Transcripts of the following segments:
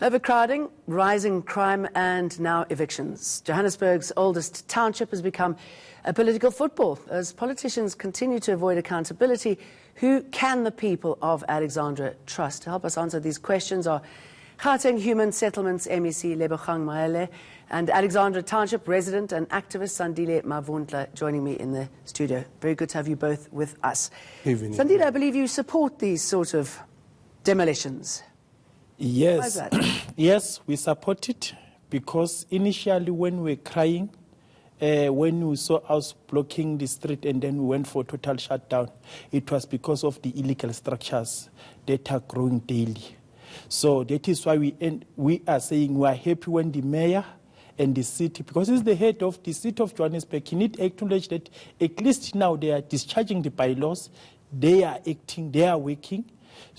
Overcrowding, rising crime and now evictions. Johannesburg's oldest township has become a political football. As politicians continue to avoid accountability, who can the people of Alexandra trust? To help us answer these questions are Gauteng Human Settlements MEC Lebogang Maele and Alexandra Township resident and activist Sandile Mavundla joining me in the studio. Very good to have you both with us. Evening. Sandile, I believe you support these sort of demolitions. Yes. Why is that? Yes, we support it because initially when we were crying, when we saw us blocking the street and then we went for total shutdown, it was because of the illegal structures that are growing daily. So that is why we are saying we are happy when the mayor and the city, because he's the head of the city of Johannesburg, he need to acknowledge that at least now they are discharging the bylaws, they are acting, they are working.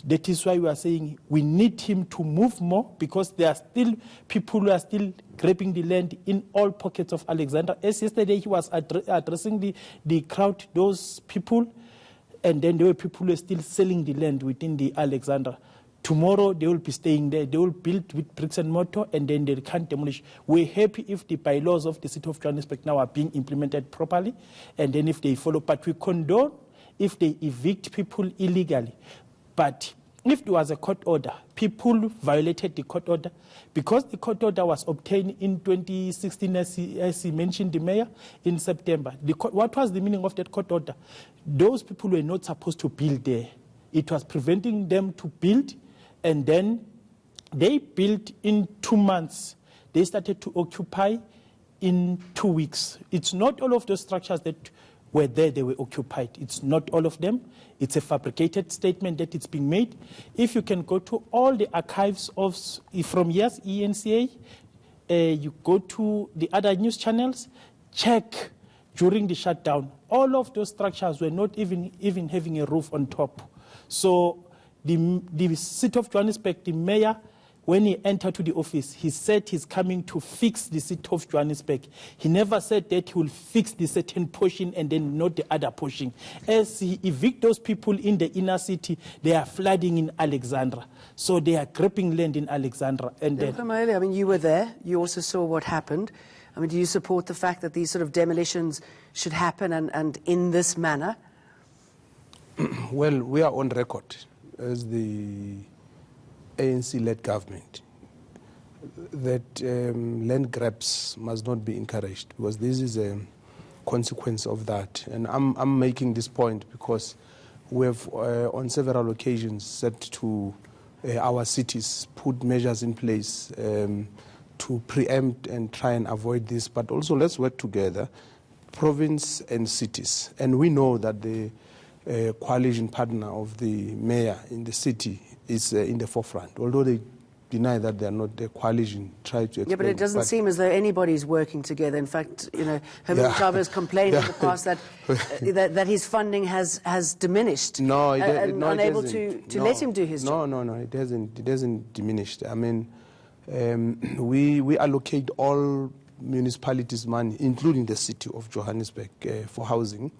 That is why we are saying we need him to move more, because there are still people who are still grabbing the land in all pockets of Alexandra. As yesterday he was addressing the crowd, those people, and then there were people who are still selling the land within the Alexandra. Tomorrow they will be staying there. They will build with bricks and mortar and then they can't demolish. We're happy if the bylaws of the city of Johannesburg now are being implemented properly and then if they follow. But we condone if they evict people illegally. But if there was a court order, people violated the court order. Because the court order was obtained in 2016, as he mentioned, the mayor, in September. What was the meaning of that court order? Those people were not supposed to build there. It was preventing them to build. And then they built in 2 months. They started to occupy in 2 weeks. It's not all of those structures that were there, they were occupied. It's not all of them. It's a fabricated statement that it's being made. If you can go to all the archives from yes, ENCA, you go to the other news channels, check during the shutdown. All of those structures were not even having a roof on top. So the city of Johannesburg, the mayor, when he entered to the office, he said he's coming to fix the city of Johannesburg. He never said that he will fix the certain portion and then not the other portion. As he evict those people in the inner city, they are flooding in Alexandra. So they are grabbing land in Alexandra. And then, I mean, you were there. You also saw what happened. I mean, do you support the fact that these sort of demolitions should happen and in this manner? Well, we are on record as the ANC-led government that land grabs must not be encouraged, because this is a consequence of that. And I'm making this point because we have on several occasions said to our cities, put measures in place to preempt and try and avoid this, but also let's work together, province and cities. And we know that the coalition partner of the mayor in the city is in the forefront, although they deny that they are not the coalition. Try to explain. Yeah, but it doesn't seem as though anybody's working together. In fact, you know, Herman Chavez complained in the past that that his funding has diminished. No, unable to let him do his job. No, it hasn't diminished. I mean, we allocate all municipalities' money, including the city of Johannesburg, for housing.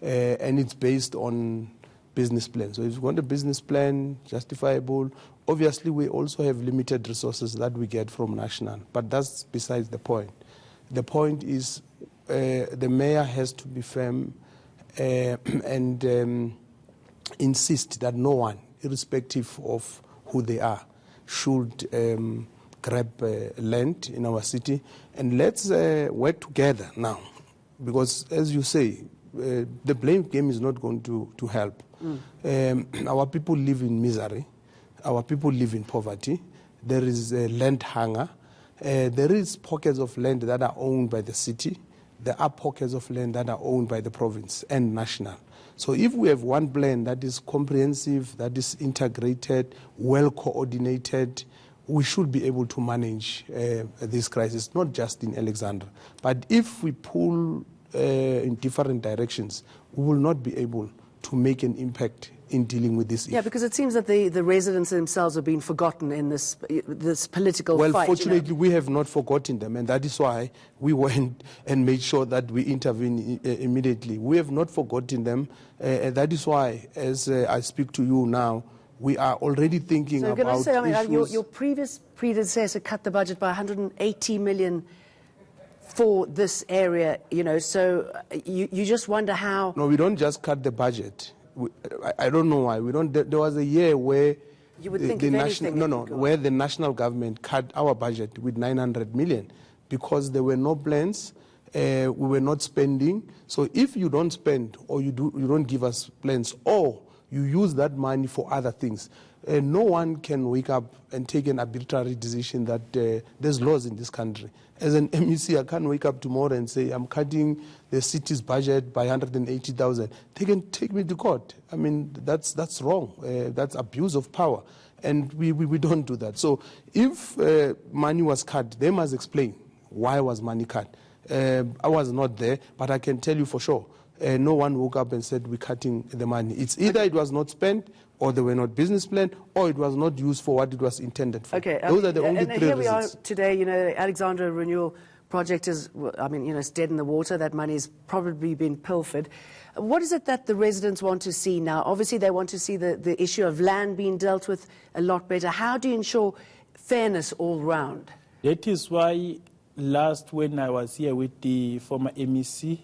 And it's based on business plan. So if you want a business plan, justifiable. Obviously, we also have limited resources that we get from national, but that's besides the point. The point is the mayor has to be firm and insist that no one, irrespective of who they are, should grab land in our city. And let's work together now, because as you say, the blame game is not going to help. Our people live in misery. Our people live in poverty. There is land hunger. There is pockets of land that are owned by the city. There are pockets of land that are owned by the province and national. So if we have one plan that is comprehensive, that is integrated, well coordinated, we should be able to manage this crisis, not just in Alexandra. But if we pull in different directions, we will not be able to make an impact in dealing with this issue. Yeah, because it seems that the residents themselves have been forgotten in this political fight. Well, fortunately, we have not forgotten them, and that is why we went and made sure that we intervene immediately. We have not forgotten them. That is why, as I speak to you now, we are already thinking So about can I say, I mean, issues. your previous predecessor cut the budget by 180 million for this area, you know, so you just wonder how... No, we don't just cut the budget. I don't know why. We don't. There was a year where You would think if anything it would go where the national government cut our budget with 900 million because there were no plans. We were not spending. So if you don't spend or you don't give us plans or you use that money for other things, no one can wake up and take an arbitrary decision that there's laws in this country. As an MEC, I can't wake up tomorrow and say, I'm cutting the city's budget by 180,000. They can take me to court. I mean, that's wrong. That's abuse of power. And we don't do that. So if money was cut, they must explain why was money cut. I was not there, but I can tell you for sure, no one woke up and said we're cutting the money. It's either it was not spent, or there were not business plan, or it was not used for what it was intended for. Okay, those are the only and three here we reasons. are today. You know, Alexandra renewal project is, I mean, you know, it's dead in the water. That money's probably been pilfered. What is it that the residents want to see now? Obviously, they want to see the issue of land being dealt with a lot better. How do you ensure fairness all round? That is why last when I was here with the former MEC,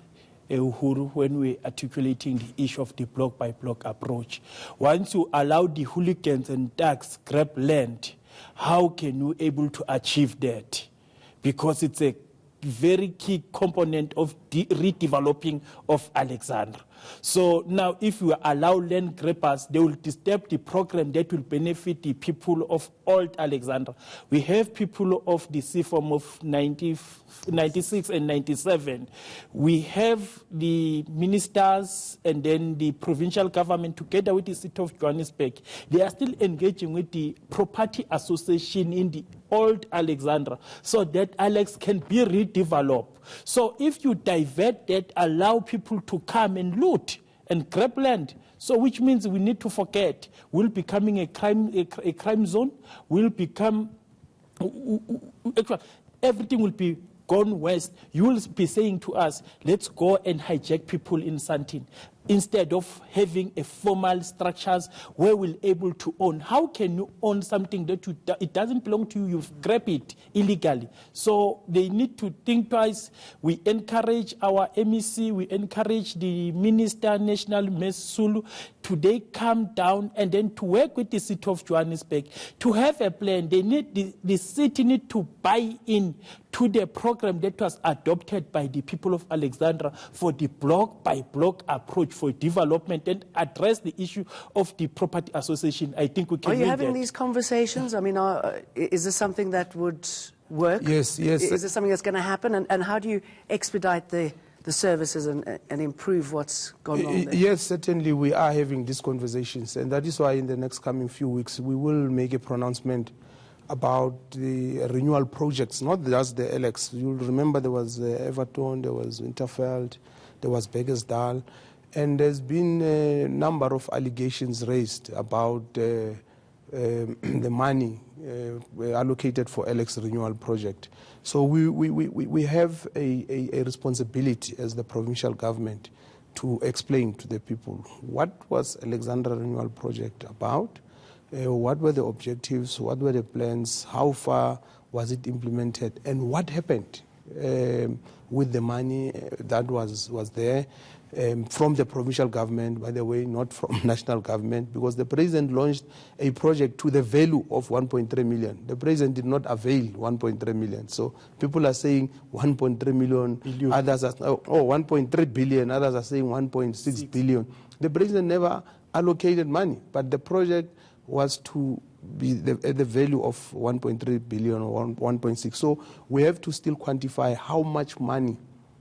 Uhuru, when we articulating the issue of the block-by-block approach. Once you allow the hooligans and thugs grab land, how can you able to achieve that? Because it's a very key component of the redeveloping of Alexandra. So now if you allow land grabbers, they will disturb the program that will benefit the people of old Alexandra. We have people of the CFOM of 96 and 97. We have the ministers and then the provincial government together with the city of Johannesburg. They are still engaging with the property association in the old Alexandra so that Alex can be redeveloped. So if you divert that, allow people to come and loot and grab land, so which means we need to forget, we're becoming a crime zone, will become, everything will be gone west. You will be saying to us, let's go and hijack people in Sandton, instead of having a formal structures where we're able to own. How can you own something that it doesn't belong to you? You've grabbed it illegally. So they need to think twice. We encourage our MEC, we encourage the Minister, National Mesulu, to they come down and then to work with the city of Johannesburg to have a plan. They need the city need to buy in to the program that was adopted by the people of Alexandra for the block-by-block approach for development and address the issue of the property association. I think we can. Are you win having that. these conversations? I mean, is this something that would work? Yes. Is this something that's going to happen? And how do you expedite the services and improve what's gone on there? Yes, certainly we are having these conversations, and that is why in the next coming few weeks we will make a pronouncement about the renewal projects, not just the Alex. You'll remember there was Everton, there was Winterfeld, there was Beggersdal, and there's been a number of allegations raised about the money allocated for Alex renewal project. So we have a responsibility as the provincial government to explain to the people what was Alexandra renewal project about, what were the objectives, what were the plans, how far was it implemented, and what happened with the money that was there from the provincial government, by the way, not from national government, because the president launched a project to the value of 1.3 million. The president did not avail 1.3 million. So people are saying 1.3 million, others are, 1.3 billion, others are saying 1.6 billion. The president never allocated money, but the project was to be at the value of 1.3 billion or 1.6. So we have to still quantify how much money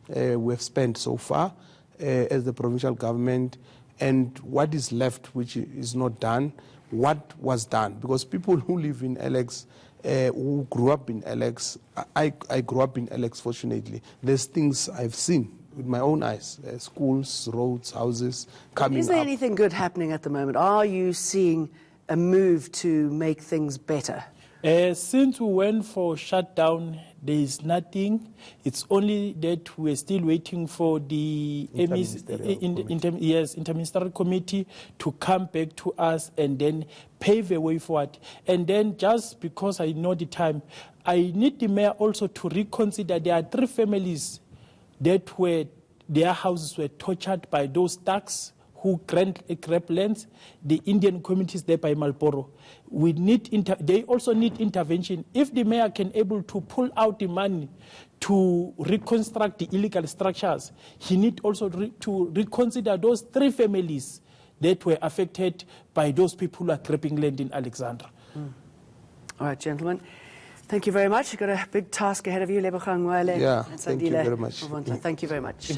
we have spent so far as the provincial government, and what is left which is not done, what was done. Because people who live in Alex, who grew up in Alex, I grew up in Alex fortunately, there's things I've seen with my own eyes, schools, roads, houses coming up. Is there anything good happening at the moment? Are you seeing a move to make things better? Since we went for shutdown, there is nothing. It's only that we're still waiting for the interministerial committee to come back to us and then pave a way forward. And then, just because I know the time, I need the mayor also to reconsider. There are 3 families that were, their houses were tortured by those thugs who grab lands, the Indian communities there by Malboro. We need they also need intervention. If the mayor can able to pull out the money to reconstruct the illegal structures, he need also to reconsider those 3 families that were affected by those people who are grabbing land in Alexandra. All right, gentlemen. Thank you very much. You've got a big task ahead of you, Lebogang Mwele. Yeah, thank you very much. Thank you very much.